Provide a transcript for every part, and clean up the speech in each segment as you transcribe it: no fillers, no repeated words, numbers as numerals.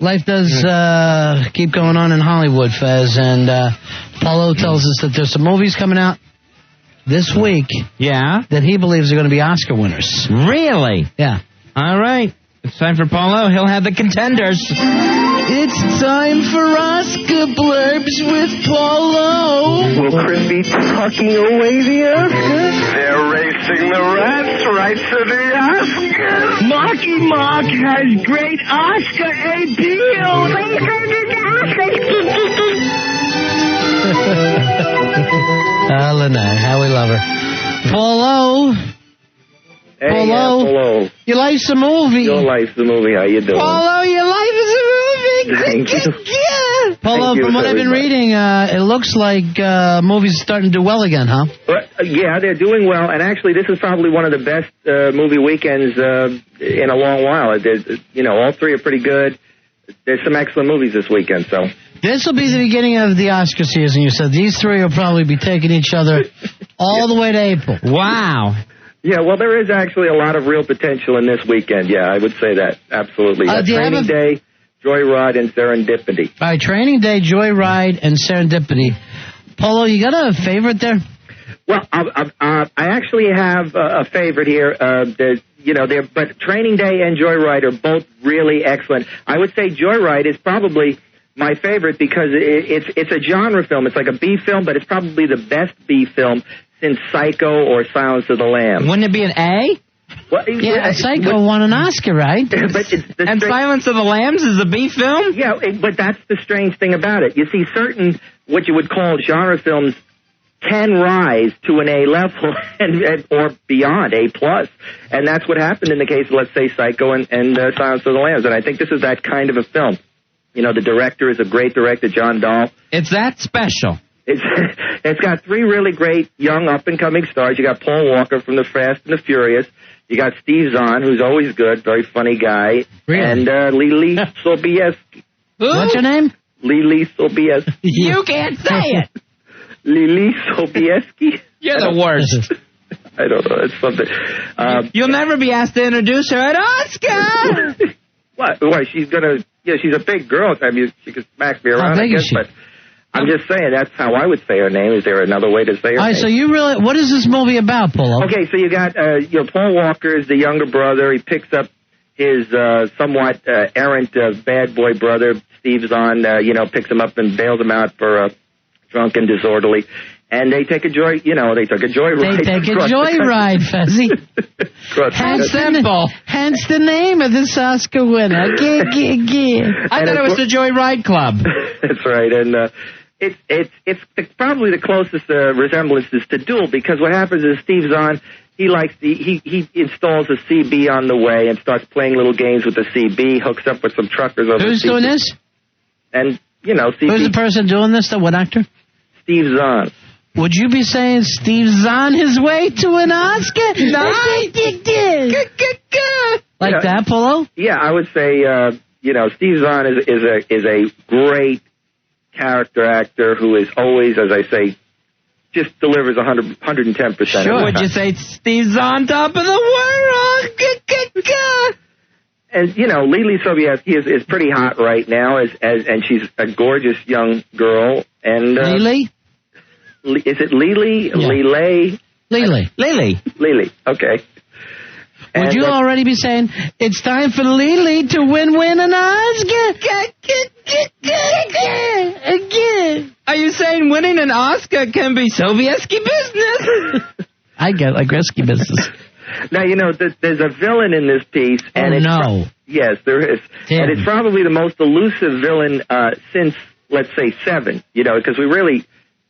Life does keep going on in Hollywood, Fez, and Paulo tells us that there's some movies coming out this week that he believes are going to be Oscar winners. Really? Yeah. All right. It's time for Paulo. He'll have the contenders. It's time for Oscar blurbs with Paulo. Will Chris be tucking away the Oscars? They're racing the rats right to the Oscars. Marky Mark has great Oscar appeal. Please go to the Oscars. Lynette, how we love her. Paulo. Hey, Paulo. Paulo. Your life's a movie. Your life's a movie. How you doing? Paulo, your life is a movie. Thank you. Paulo, from what I've been reading, it looks like movies are starting to do well again, huh? Yeah, they're doing well, and actually this is probably one of the best movie weekends in a long while. All three are pretty good. There's some excellent movies this weekend, so... This will be the beginning of the Oscar season, you said. These three will probably be taking each other all the way to April. Wow. Yeah, well, there is actually a lot of real potential in this weekend. Yeah, I would say that. Absolutely. Training Day, Joyride, and Serendipity. All right, Training Day, Joyride, and Serendipity. Polo, you got a favorite there? Well, I actually have a favorite here. But Training Day and Joyride are both really excellent. I would say Joyride is probably my favorite because it's a genre film. It's like a B film, but it's probably the best B film since Psycho or Silence of the Lambs. Wouldn't it be an A? Well, yeah, Psycho won an Oscar, right? And Silence of the Lambs is a B film? Yeah, but that's the strange thing about it. You see, certain what you would call genre films can rise to an A level or beyond, A+. And that's what happened in the case of, let's say, Psycho and Silence of the Lambs. And I think this is that kind of a film. You know, the director is a great director, John Dahl. It's that special. It's got three really great young up-and-coming stars. You got Paul Walker from The Fast and the Furious. You got Steve Zahn, who's always good, very funny guy. Really? And Lili Sobieski. What's your name? Lili Sobieski. You can't say it. Lili Sobieski. You're the worst. I don't know. It's something. You'll never be asked to introduce her at Oscar. What? Why? She's gonna. Yeah, she's a big girl. I mean, she could smack me around, I guess. But I'm just saying that's how I would say her name. Is there another way to say her name? All right. So you really, what is this movie about, Polo? Okay, so you got Paul Walker is the younger brother. He picks up his somewhat errant bad boy brother. Steve Zahn, picks him up and bails him out for drunk and disorderly. And they take a joyride. They take a joyride, Fezzy. Hence the name of this Oscar winner. I thought it was the Joyride Club. That's right, and it's probably the closest resemblances to Duel, because what happens is Steve Zahn, he installs a CB on the way and starts playing little games with the CB, hooks up with some truckers over Who's doing this? And CB. Who's the person doing this? What actor? Steve Zahn. Would you be saying Steve Zahn his way to an Oscar? Like that, Polo? Yeah, I would say, Steve Zahn is a great character actor who is always, as I say, just delivers 110%. Sure. Would you say Steve Zahn top of the world? And, Lili Sobieski is pretty hot right now, and she's a gorgeous young girl. And Lili? Is it Lili? Yeah. Lili. Okay. Would you already be saying, it's time for Lili to win an Oscar? Again. Are you saying winning an Oscar can be Sobieski business? I get like risky business. Now, there's a villain in this piece. And yes, there is. Damn. And it's probably the most elusive villain since, let's say, 7, because we really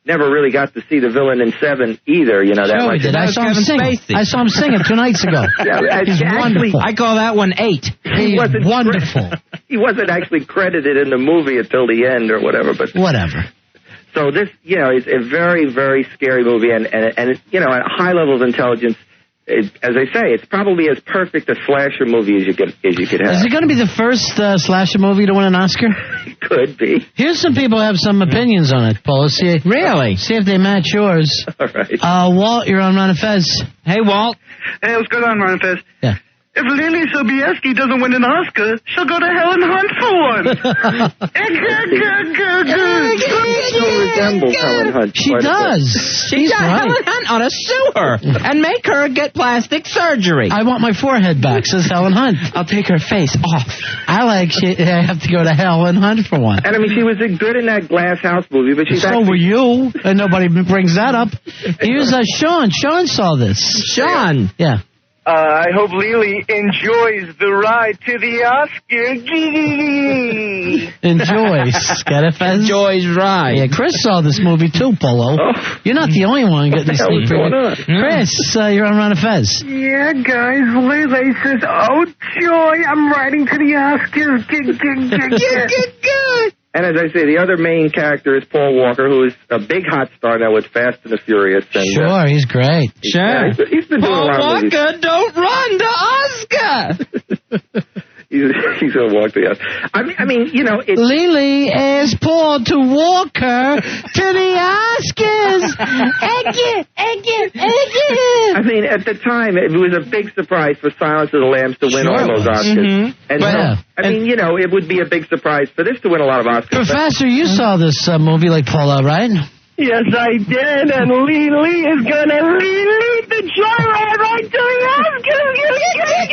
never really got to see the villain in 7 either, that much. I saw him sing. I saw him sing it 2 nights ago. Yeah, he's wonderful. I call that one 8. He's wonderful. He wasn't actually credited in the movie until the end or whatever. But whatever. So this, is a very, very scary movie, and at a high level of intelligence. As I say, it's probably as perfect a slasher movie as you could have. Is it going to be the first slasher movie to win an Oscar? It could be. Here's some people who have some opinions on it, Paul. Really? See if they match yours. All right. Walt, you're on Ron and Fez. Hey, Walt. Hey, what's going on, Ron and Fez? Yeah. If Lily Sobieski doesn't win an Oscar, she'll go to hell and hunt for one. She resembles Helen Hunt. She does. She's right. Helen Hunt ought to sue her and make her get plastic surgery. I want my forehead back, says Helen Hunt. I'll take her face off. I have to go to Helen Hunt for one. And I mean, she was good in that Glass House movie, but she's were you, and nobody brings that up. Here's Sean. Sean saw this. Sean. Yeah. I hope Lily enjoys the ride to the Oscar. Enjoys. Get it, Fez? Enjoys ride. Yeah, Chris saw this movie too, Polo. Oh. You're not the only one getting this sneak preview. Chris, you're on Ron and Fez. Yeah, guys. Lily says, "Oh joy, I'm riding to the Oscars." And as I say, the other main character is Paul Walker, who is a big hot star now with Fast and the Furious. And, sure, he's great. Sure. He's been doing a lot of movies. Paul Walker, don't run to Oscar! He's going to walk the Oscar. I mean, you know... Lily asked Paul to walk her to the Oscars. I mean, at the time, it was a big surprise for Silence of the Lambs to win all those Oscars. Mm-hmm. And I mean, you know, it would be a big surprise for this to win a lot of Oscars. Professor, you saw this movie like Paula, right? Yes, I did, and Lily is gonna lead the joyride right to the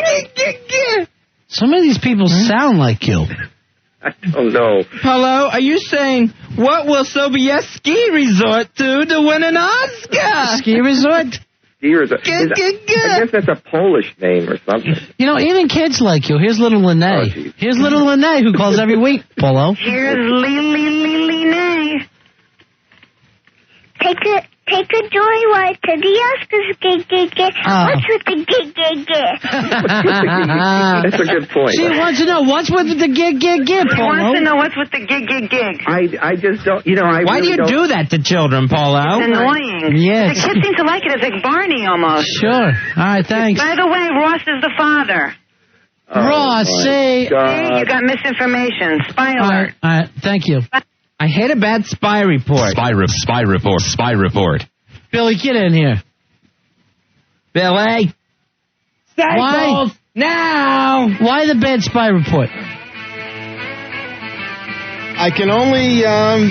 Oscars. Some of these people sound like you. I don't know. Hello, are you saying, what will Sobieski resort to win an Oscar? Ski resort? Ski resort. I guess that's a Polish name or something. You know, even kids like you. Here's little Lene. Here's little Lene who calls every week, Polo. Here's Lene. Take a joyride to the Oscars. What's with the That's a good point. She wants to know what's with the gig, Polo. She wants to know what's with the gig. I just don't, you know, Why do you do that to children, Paulo? It's annoying. Yes. The kids seem to like it. It's like Barney almost. Sure. All right, thanks. By the way, Ross is the father. Ross, say. See, you got misinformation. Spy alert. All right, thank you. I hate a bad spy report. Spy report. Billy, get in here. Billy. Why? Now. Why the bad spy report? I can only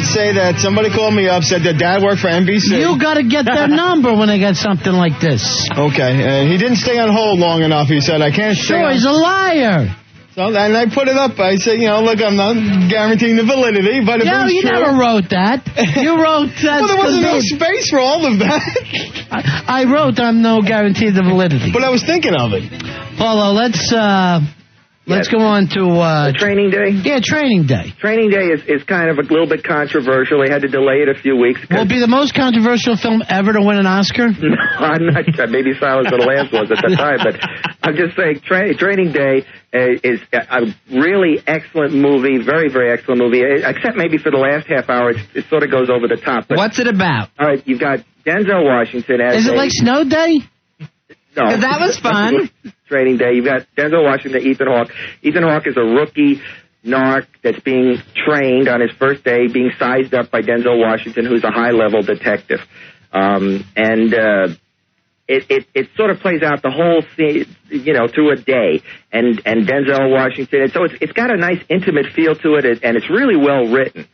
say that somebody called me up, said that Dad worked for NBC. You got to get their number when they got something like this. Okay, he didn't stay on hold long enough. He said, I can't stay on. He's a liar. So, and I put it up. I said, you know, look, I'm not guaranteeing the validity, but if you true, never wrote that. You wrote that. Well, there wasn't no space for all of that. I wrote I'm no guarantee the validity. But I was thinking of it. Paulo, let's go on to... Training Day? Yeah, Training Day. Training Day is kind of a little bit controversial. They had to delay it a few weeks. Will it be the most controversial film ever to win an Oscar? No, I'm not sure. Maybe Silence of the Lambs was at the time, but I'm just saying Training Day is a really excellent movie, very, very excellent movie, except maybe for the last half hour. It sort of goes over the top. But, what's it about? All right, you've got Denzel Washington as Is it like Snow Day? No. That was fun. Training Day. You've got Denzel Washington, Ethan Hawke. Ethan Hawke is a rookie narc that's being trained on his first day, being sized up by Denzel Washington, who's a high-level detective. It sort of plays out the whole scene, you know, through a day. And Denzel Washington, and so it's got a nice intimate feel to it, and it's really well written.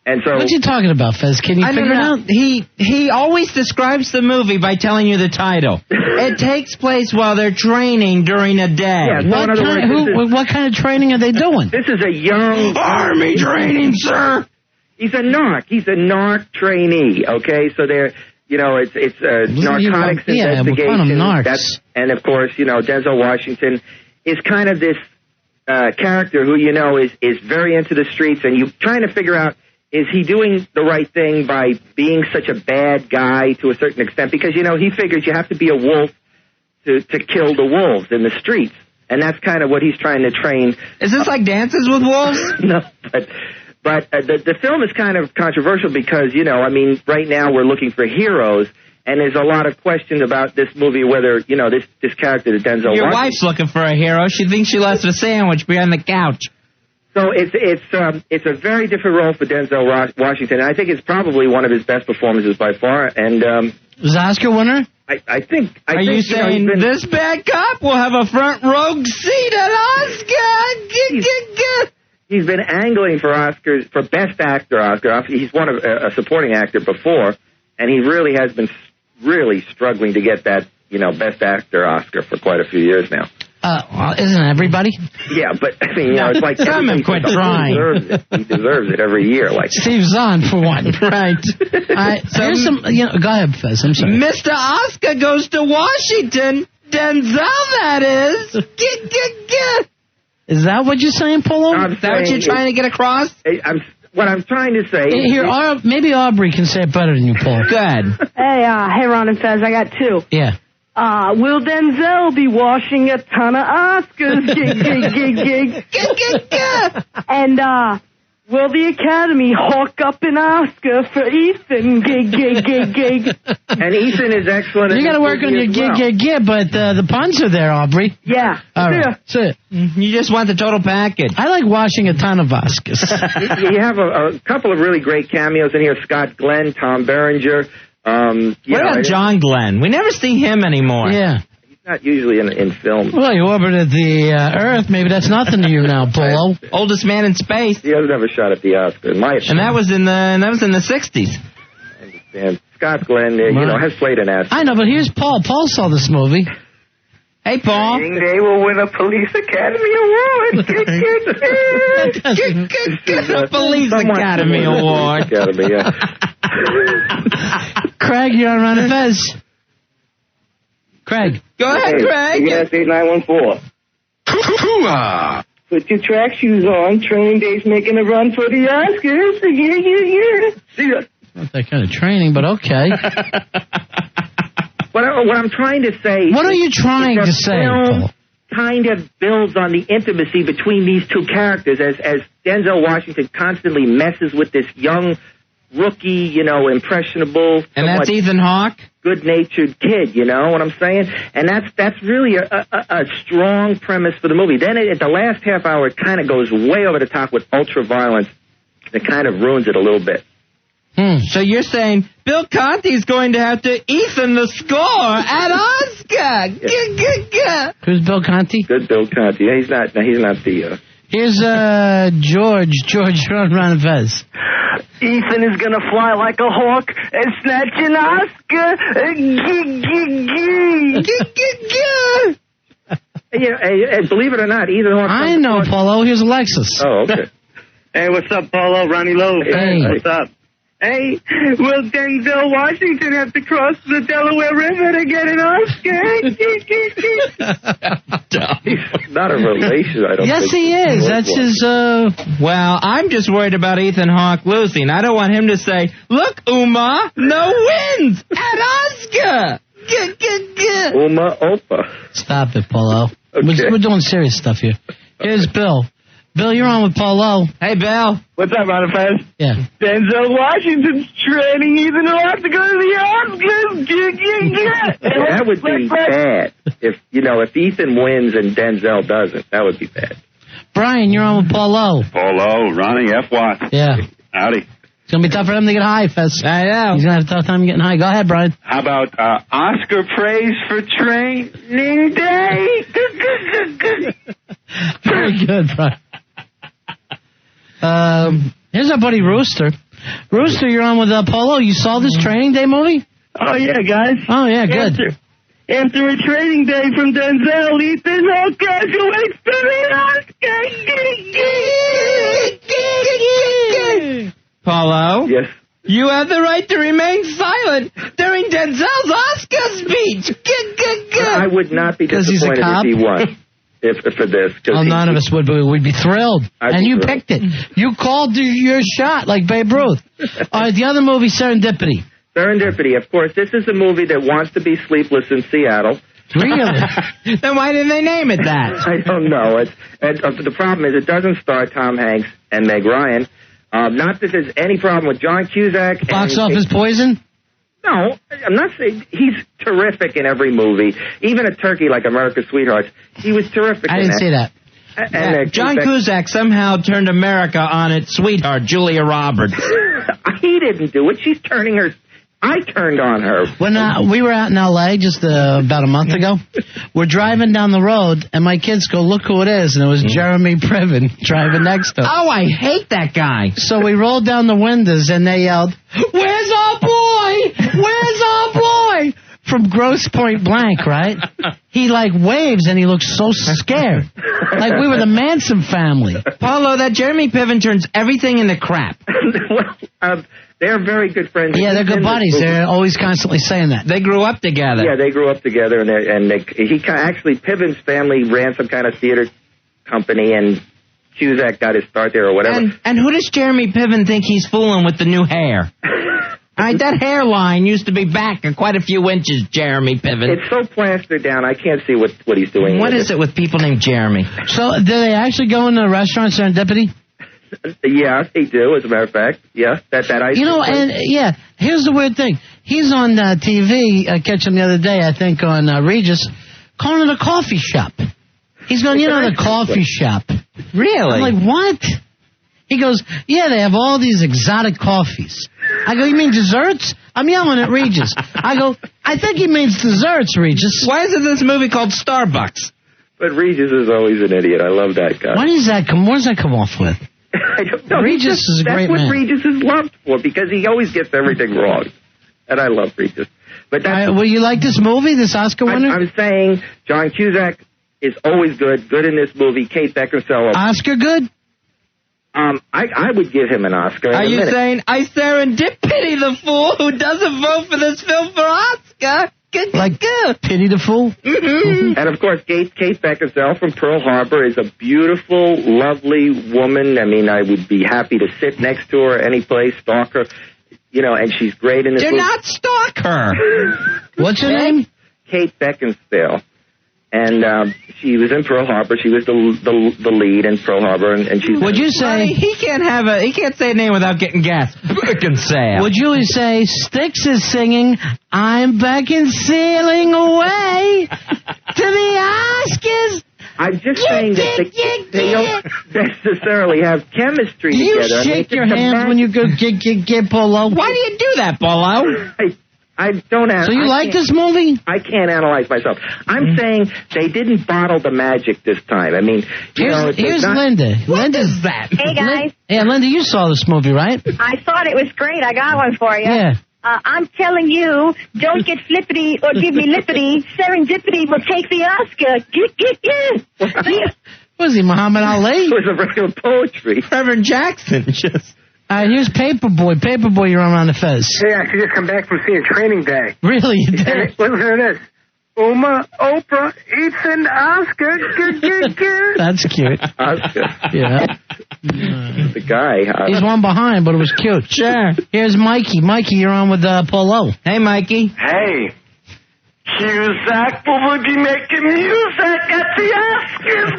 And so, what you talking about, Fez? Can you figure it out? He always describes the movie by telling you the title. It takes place while they're training during a day. Yeah, so what kind of training are they doing? This is a young Army training, sir. He's a narc. He's a narc trainee. Okay, so they're, you know, it's narcotics investigation. Narcs. And of course, you know, Denzel Washington is kind of this character who, you know, is very into the streets, and you're trying to figure out, is he doing the right thing by being such a bad guy to a certain extent? Because, you know, he figures you have to be a wolf to kill the wolves in the streets. And that's kind of what he's trying to train. Is this like Dances with Wolves? No, but the film is kind of controversial because, you know, I mean, right now we're looking for heroes. And there's a lot of questions about this movie, whether, you know, this character, the Denzel Washington. Your wife's looking for a hero. She thinks she left a sandwich behind the couch. So it's a very different role for Denzel Washington, and I think it's probably one of his best performances by far. And was Oscar winner? I think. Are you saying this bad cop will have a front row seat at Oscar? He's been angling for Oscars, for Best Actor Oscar. He's won a supporting actor before, and he really has been really struggling to get that, Best Actor Oscar for quite a few years now. Isn't everybody? Yeah, but I mean, it's like quit trying. He deserves it every year. Like Steve Zahn for one, right? So here's some. Go ahead, Fez. I'm sorry. Mr. Oscar goes to Washington. Denzel, that is. Is that what you're saying, Polo? Is that what you're trying to get across? What I'm trying to say. Here, maybe Aubrey can say it better than you, Polo. Go ahead. Hey, Ron and Fez, I got two. Yeah. Will Denzel be washing a ton of Oscars? Gig. And, will the Academy hawk up an Oscar for Ethan? Gig. And Ethan is excellent. You got to work on your gig, but the puns are there, Aubrey. Yeah. All right. That's it. You just want the total package. I like washing a ton of Oscars. You have a couple of really great cameos in here. Scott Glenn, Tom Berenger. What about John Glenn? We never see him anymore. Yeah. He's not usually in film. Well, he orbited the Earth. Maybe that's nothing to you now, Polo. Oldest man in space. He hasn't ever shot at the Oscar, in my opinion. And that was in the 60s. I understand. Scott Glenn, has played an ass. I know, but here's Paul. Paul saw this movie. Hey, Paul. They will win a Police Academy Award. Police Academy Award. Craig, you're on Ron and Fez. Craig. Go ahead, Craig. Yes, 8914. Put your track shoes on. Training Day's making a run for the Oscars. Yeah. Not that kind of training, but okay. What I'm trying to say... What are you trying to say, Paul? Kind of builds on the intimacy between these two characters as Denzel Washington constantly messes with this young rookie, impressionable... And that's Ethan Hawke? Good-natured kid, you know what I'm saying? And that's really a strong premise for the movie. Then at the last half hour, it kind of goes way over the top with ultra-violence. It kind of ruins it a little bit. So you're saying Bill Conti's going to have to Ethan the score at Oscar? Yeah. Who's Bill Conti? Good Bill Conti. Yeah, he's not the... Here's George. George, you're on Ron and Fez. Ethan is going to fly like a hawk and snatch an Oscar. Believe it or not, Ethan Hawke... I know, Paulo. Here's Alexis. Oh, okay. Hey, what's up, Paulo? Ronnie Lowe. Hey. What's up? Hey, will Denzel Washington have to cross the Delaware River to get an Oscar? He's not a relation, I don't think. Yes, he is. That's his, Well, I'm just worried about Ethan Hawke losing. I don't want him to say, look, Uma, no wins at Oscar. Uma Opa. Stop it, Paulo. Okay. We're doing serious stuff here. Here's Bill. Bill, you're on with Paulo. Hey, Bill. What's up, Ron and Fez? Yeah. Denzel Washington's training Ethan Hawke to go to the Oscars. That would be bad. If Ethan wins and Denzel doesn't, that would be bad. Brian, you're on with Paulo. Paulo, Ronnie, F. Watt. Yeah. Howdy. It's going to be tough for him to get high, Fez. I know. He's going to have a tough time getting high. Go ahead, Brian. How about Oscar praise for Training Day? Very good, Brian. Here's our buddy Rooster. Rooster, you're on with Polo. You saw this Training Day movie? Oh, yeah, guys. Oh, yeah, good. After a Training Day from Denzel, Ethan Hawke graduates to the Oscar. Paulo? Yes. You have the right to remain silent during Denzel's Oscar speech. I would not be disappointed if he won. For this. None of us would, but we'd be thrilled. And you picked it. You called your shot like Babe Ruth. All right, the other movie, Serendipity. Serendipity, of course. This is a movie that wants to be Sleepless in Seattle. Really? Then why didn't they name it that? I don't know. The problem is it doesn't star Tom Hanks and Meg Ryan. Not that there's any problem with John Cusack. Box office poison? No, I'm not saying he's terrific in every movie. Even a turkey like America's Sweethearts, he was terrific. I didn't say that. And John Cusack somehow turned America on its sweetheart, Julia Roberts. He didn't do it. She's turning her I turned on her. When we were out in L.A. just about a month ago, we're driving down the road, and my kids go, look who it is, and it was Jeremy Piven driving next to us. Oh, I hate that guy. So we rolled down the windows, and they yelled, where's our boy? Where's our boy? From Grosse Point Blank, right? He, waves, and he looks so scared. Like we were the Manson family. Paulo, that Jeremy Piven turns everything into crap. Well, they're very good friends. Yeah, they're good buddies. They're always constantly saying that. They grew up together. Yeah, they grew up together, actually, Piven's family ran some kind of theater company, and Cusack got his start there or whatever. And who does Jeremy Piven think he's fooling with the new hair? All right, that hairline used to be back quite a few inches, Jeremy Piven. It's so plastered down, I can't see what he's doing. What is it with people named Jeremy? So, do they actually go in the restaurant Serendipity? Yeah, they do, as a matter of fact. Yeah, that ice. Here's the weird thing. He's on TV, I catch him the other day, I think, on Regis, calling it a coffee shop. He's going, the coffee shop. Really? I'm like, what? He goes, yeah, they have all these exotic coffees. I go, you mean desserts? I'm yelling at Regis. I go, I think he means desserts, Regis. Why isn't this movie called Starbucks? But Regis is always an idiot. I love that guy. What does that come off with? I don't know. Regis is a great man. That's what Regis is loved for, because he always gets everything wrong. And I love Regis. But will you like this movie, this Oscar winner? I'm saying John Cusack is always good in this movie. Kate Beckinsale. Oscar good? I would give him an Oscar. Are you saying I serendipity the fool who doesn't vote for this film for Oscar? Pity the fool? Mm-hmm. And, of course, Kate Beckinsale from Pearl Harbor is a beautiful, lovely woman. I mean, I would be happy to sit next to her any place, stalk her. And she's great in this movie. Do not stalk her. What's her name? Kate Beckinsale. And she was in Pearl Harbor. She was the lead in Pearl Harbor, and she's. Would you say he can't say a name without getting gas? Beckinsale. Would you say Styx is singing "I'm Beckinsailing away to the Oscars"? I'm just saying that they don't necessarily have chemistry together. You shake your hands when you go get Polo. Why do you do that, Polo? I don't have. So you like this movie? I can't analyze myself. I'm saying they didn't bottle the magic this time. I mean, here's Linda. What is that? Hey, guys. Linda, you saw this movie, right? I thought it was great. I got one for you. Yeah. I'm telling you, don't get flippity or give me lippity. Serendipity will take the Oscar. Was he Muhammad Ali? It was a regular poetry. Reverend Jackson just... here's Paperboy. Paperboy, you're on the fez. Hey, I just come back from seeing Training Day. Really? You did? Listen to this. Uma, Oprah, Ethan, Oscar. That's cute. Oscar. Yeah. The guy. He's one behind, but it was cute. Sure. Here's Mikey. Mikey, you're on with Polo. Hey, Mikey. Hey. Cusack will be making music at the Oscars.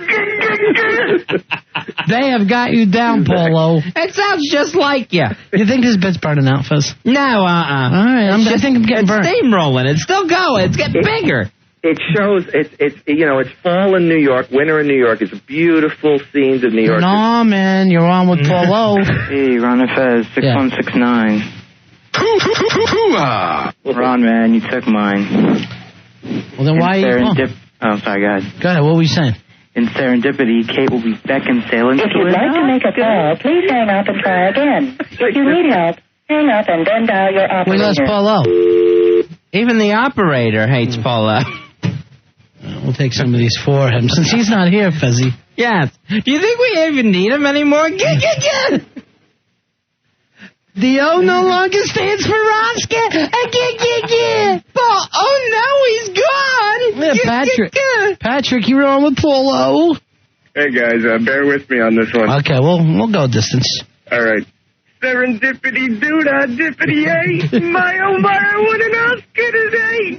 They have got you down, Polo. It sounds just like you. You think this bit's burning out, Fuzz? No, All right, I think I'm getting burnt. It's steamrolling. It's still going. It's getting bigger. It shows it's fall in New York, winter in New York. It's beautiful scenes of New York. No, man, you're on with Polo. Hey, Ron Fez, 6169. Ron, man, you took mine. Well, then why are you... Oh, sorry, go ahead. Go ahead, what were you saying? In Serendipity, Kate will be Beckinsailing. If you'd like to make a call, please hang up and try again. If you need help, hang up and then dial your operator. We lost Polo. Even the operator hates Polo. We'll take some of these for him, since he's not here, Fuzzy. Yes. Do you think we even need him anymore? The O no longer stands for Oscar. Oh, no, he's gone. Yeah, Patrick, you were on with Polo. Hey, guys, bear with me on this one. Okay, we'll go distance. All right. Serendipity doodah dippity ay. My oh my, what an Oscar today.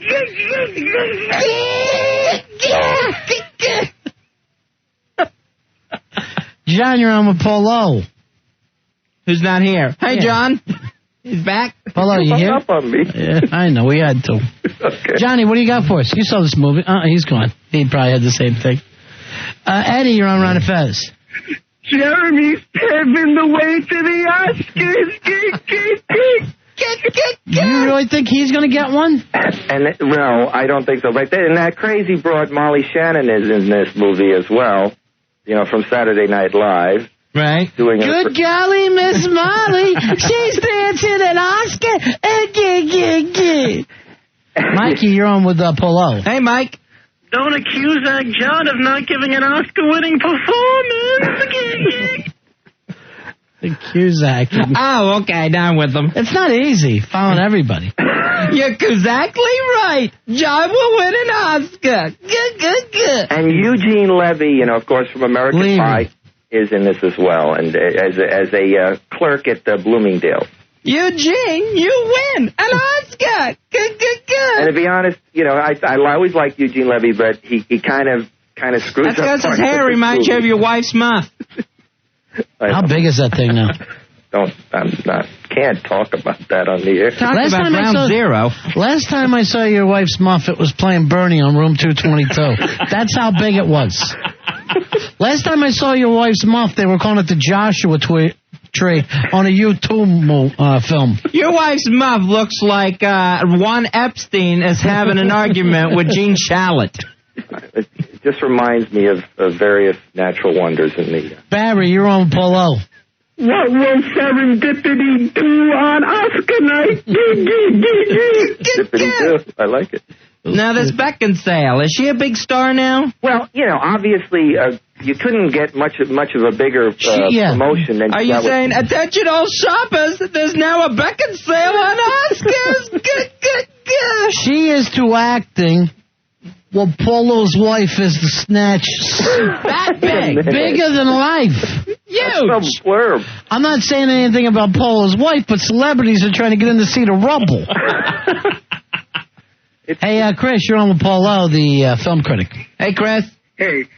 John, you're on with Polo. Who's not here? Hey, John. He's back. Polo, you here? Up on me. Yeah, I know. We had to. Okay. Johnny, what do you got for us? You saw this movie. He's gone. He probably had the same thing. Eddie, you're on Ron Fez. Jeremy's paving the way to the Oscars. You really think he's going to get one? And no, I don't think so. But and that crazy broad Molly Shannon is in this movie as well. From Saturday Night Live. Right. Doing Good golly, Miss Molly. She's dancing an Oscar. Mikey, you're on with Polo. Hey, Mike. Don't accuse that John of not giving an Oscar-winning performance. Cusack. Oh, okay, down with them. It's not easy following everybody. You're exactly right. John will win an Oscar. Good. And Eugene Levy, of course, from American Pie, is in this as well, and as a clerk at Bloomingdale. Eugene, you win an Oscar. Good. And to be honest, I always liked Eugene Levy, but he kind of screws up. That's because his hair reminds you of your wife's muff. How big is that thing now? Can't talk about that on the air. Last time I saw your wife's muff, it was playing Bernie on Room 222. That's how big it was. Last time I saw your wife's muff, they were calling it the Joshua tree on a U2 film. Your wife's muff looks like Juan Epstein is having an argument with Gene Shalit. It just reminds me of various natural wonders in the... Barry, you're on Polo. What will Serendipity do on Oscar night? Serendipity do. I like it. Now, this Beckinsale, is she a big star now? Well, obviously, you couldn't get much of a bigger promotion than... Are you saying, attention all shoppers, there's now a Beckinsale on Oscars? Good. She is to acting what Polo's wife is to Snatch. That big. Bigger than life. Huge. I'm not saying anything about Polo's wife, but celebrities are trying to get in to see the rubble. Hey, Chris, you're on with Polo, the film critic. Hey, Chris. Hey.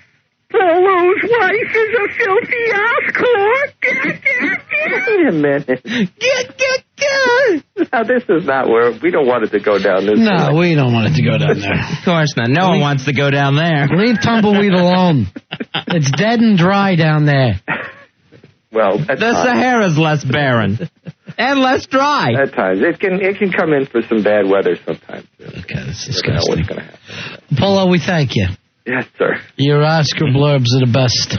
Polo's wife is a filthy ass-whore. Wait a minute. Now, this is not where... We don't want it to go down this way. No, we don't want it to go down there. Of course not. No one wants to go down there. Leave Tumbleweed alone. It's dead and dry down there. Well, the Sahara's less barren. And less dry. At times. It can come in for some bad weather sometimes. Okay, that's disgusting. What's going to happen. Polo, we thank you. Yes, sir. Your Oscar blurbs are the best.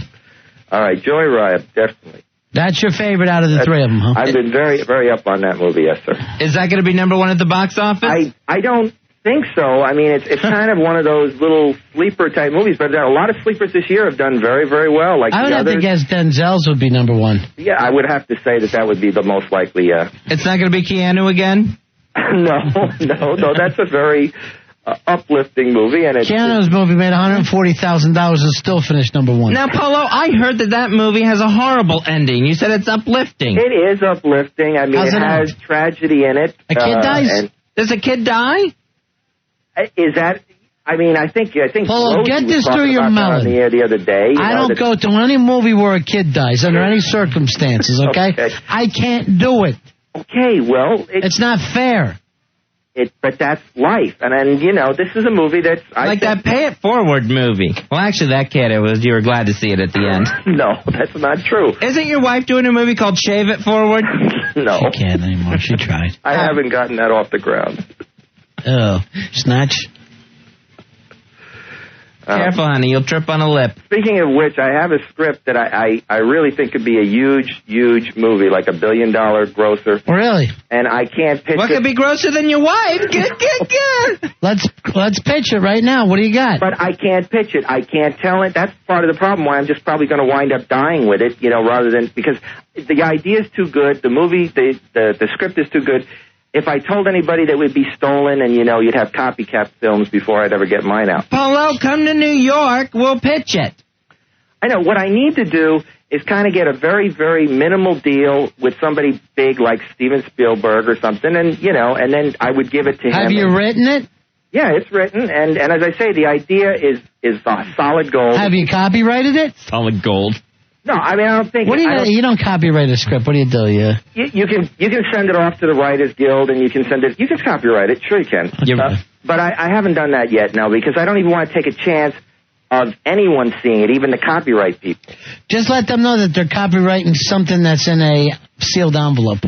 All right, Joyride, definitely. That's your favorite out of the three of them, huh? I've been very, very up on that movie, yes, sir. Is that going to be number one at the box office? I don't think so. I mean, it's kind of one of those little sleeper-type movies, but a lot of sleepers this year have done very, very well. Like I would guess Denzel's would be number one. Yeah, I would have to say that would be the most likely. It's not going to be Keanu again? No, that's a very... uplifting movie, and Keanu's movie made $140,000 and still finished number one. Now, Polo, I heard that movie has a horrible ending. You said it's uplifting. It is uplifting. I mean, it has tragedy in it. A kid dies. Does a kid die? Is that? I mean, I think. Polo, get this through your melon. The other day. I don't go to any movie where a kid dies under any circumstances. Okay? I can't do it. Okay, well, it's not fair. But that's life, and then this is a movie that's that Pay It Forward movie. Well, actually, that kid, you were glad to see it at the end. No, that's not true. Isn't your wife doing a movie called Shave It Forward? No, she can't anymore. She tried. I haven't gotten that off the ground. Oh, Snatch. Careful, honey, you'll trip on a lip. Speaking of which, I have a script that I really think could be a huge, huge movie, like $1 billion grosser. Really? And I can't pitch it. What could be grosser than your wife? Let's pitch it right now. What do you got? But I can't pitch it. I can't tell it. That's part of the problem why I'm just probably going to wind up dying with it, rather than... Because the idea is too good. The movie, the script is too good. If I told anybody that would be stolen and, you'd have copycat films before I'd ever get mine out. Polo, come to New York. We'll pitch it. I know. What I need to do is kind of get a very, very minimal deal with somebody big like Steven Spielberg or something, and, and then I would give it to him. Have you written it? Yeah, it's written, and as I say, the idea is solid gold. Have you copyrighted it? Solid gold. No, I mean, I don't think... What do you don't copyright a script. What do you do? You can send it off to the Writers Guild, and you can send it... You can copyright it. Sure you can. But I haven't done that yet now, because I don't even want to take a chance of anyone seeing it, even the copyright people. Just let them know that they're copyrighting something that's in a sealed envelope.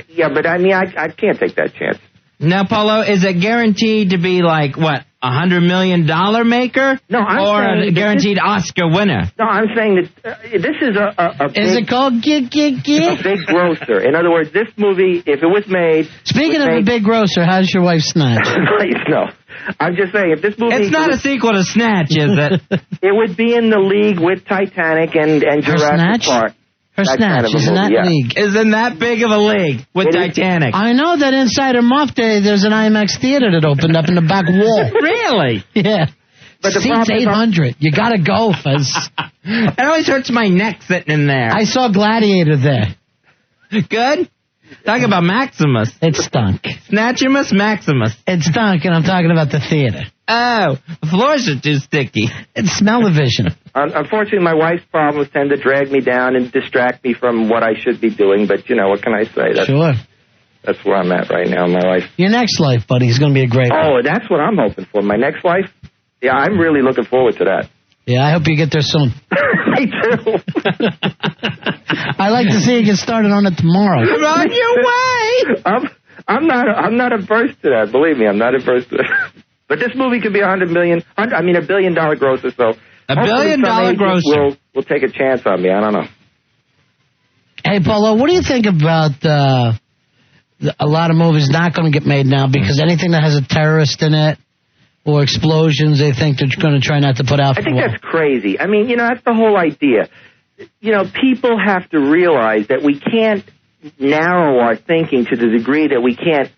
Yeah, but I mean, I can't take that chance. Now, Polo, is it guaranteed to be like, what, $100 million maker? No, I'm or saying a guaranteed Oscar winner? No, I'm saying that this is a big... Is it called Gig? A big grosser. In other words, this movie, if it was made... Speaking of a big grosser, how's your wife Snatch? Please, no. I'm just saying, if this movie... It's not a sequel to Snatch, is it? It would be in the league with Titanic and Jurassic Park. Her Snatch is in that league. Is in that big of a league with Titanic. I know that inside of Muff Day, there's an IMAX theater that opened up in the back wall. Really? Yeah. But the seats 800. You gotta go, Fuzz. It always hurts my neck sitting in there. I saw Gladiator there. Good? Talk about Maximus. It stunk. Snatchimus Maximus. It stunk, and I'm talking about the theater. Oh, the floors are too sticky. It's smell-o-vision. Unfortunately, my wife's problems tend to drag me down and distract me from what I should be doing, but, you know, what can I say? Sure. That's where I'm at right now in my life. Your next life, buddy, is going to be a great one. Oh, that's what I'm hoping for. My next life? Yeah, I'm really looking forward to that. Yeah, I hope you get there soon. Me too. I like to see you get started on it tomorrow. I'm on your way. I'm not averse to that. Believe me, I'm not averse to that. But this movie could be $1 billion grosser. So $1 billion grosser will take a chance on me. I don't know. Hey, Polo, what do you think about a lot of movies not going to get made now because anything that has a terrorist in it or explosions, they think they're going to try not to put out. I think that's crazy. I mean, you know, that's the whole idea. You know, people have to realize that we can't narrow our thinking to the degree that we can't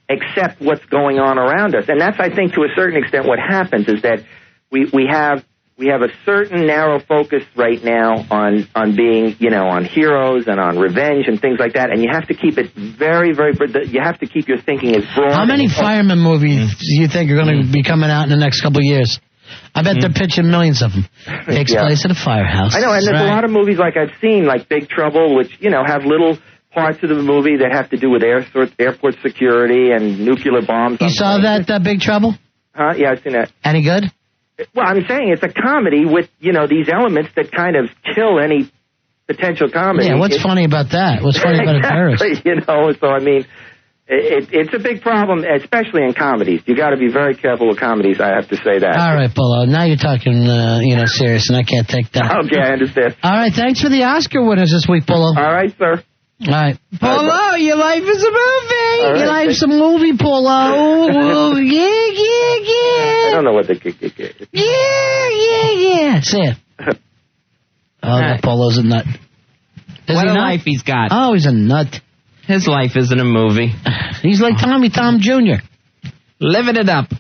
accept what's going on around us. And that's, I think, to a certain extent what happens is that we have a certain narrow focus right now on being, you know, on heroes and on revenge and things like that. And you have to keep it very, very, you have to keep your thinking as broad. How many fireman movies do you think are going to be coming out in the next couple of years? I bet they're pitching millions of them. Takes place at a firehouse. I know, and there's a lot of movies like I've seen, like Big Trouble, which, you know, have little parts of the movie that have to do with airport security and nuclear bombs. You saw that Big Trouble? Huh? Yeah, I've seen that. Any good? Well, I'm saying it's a comedy with, you know, these elements that kind of kill any potential comedy. Yeah, what's funny about that? What's funny about a terrorist? You know, so I mean, it's a big problem, especially in comedies. You got to be very careful with comedies, I have to say that. All right, Polo. Now you're talking, serious, and I can't take that. Okay, I understand. All right, thanks for the Oscar winners this week, Polo. All right, sir. All right. Polo, your life is a movie. Right, your life's a movie, Polo. Yeah. I don't know what the Yeah. Say it. Oh, Polo's a nut. What a life he's got. Oh, he's a nut. His life isn't a movie. He's like Tommy Tom Jr. Living it up.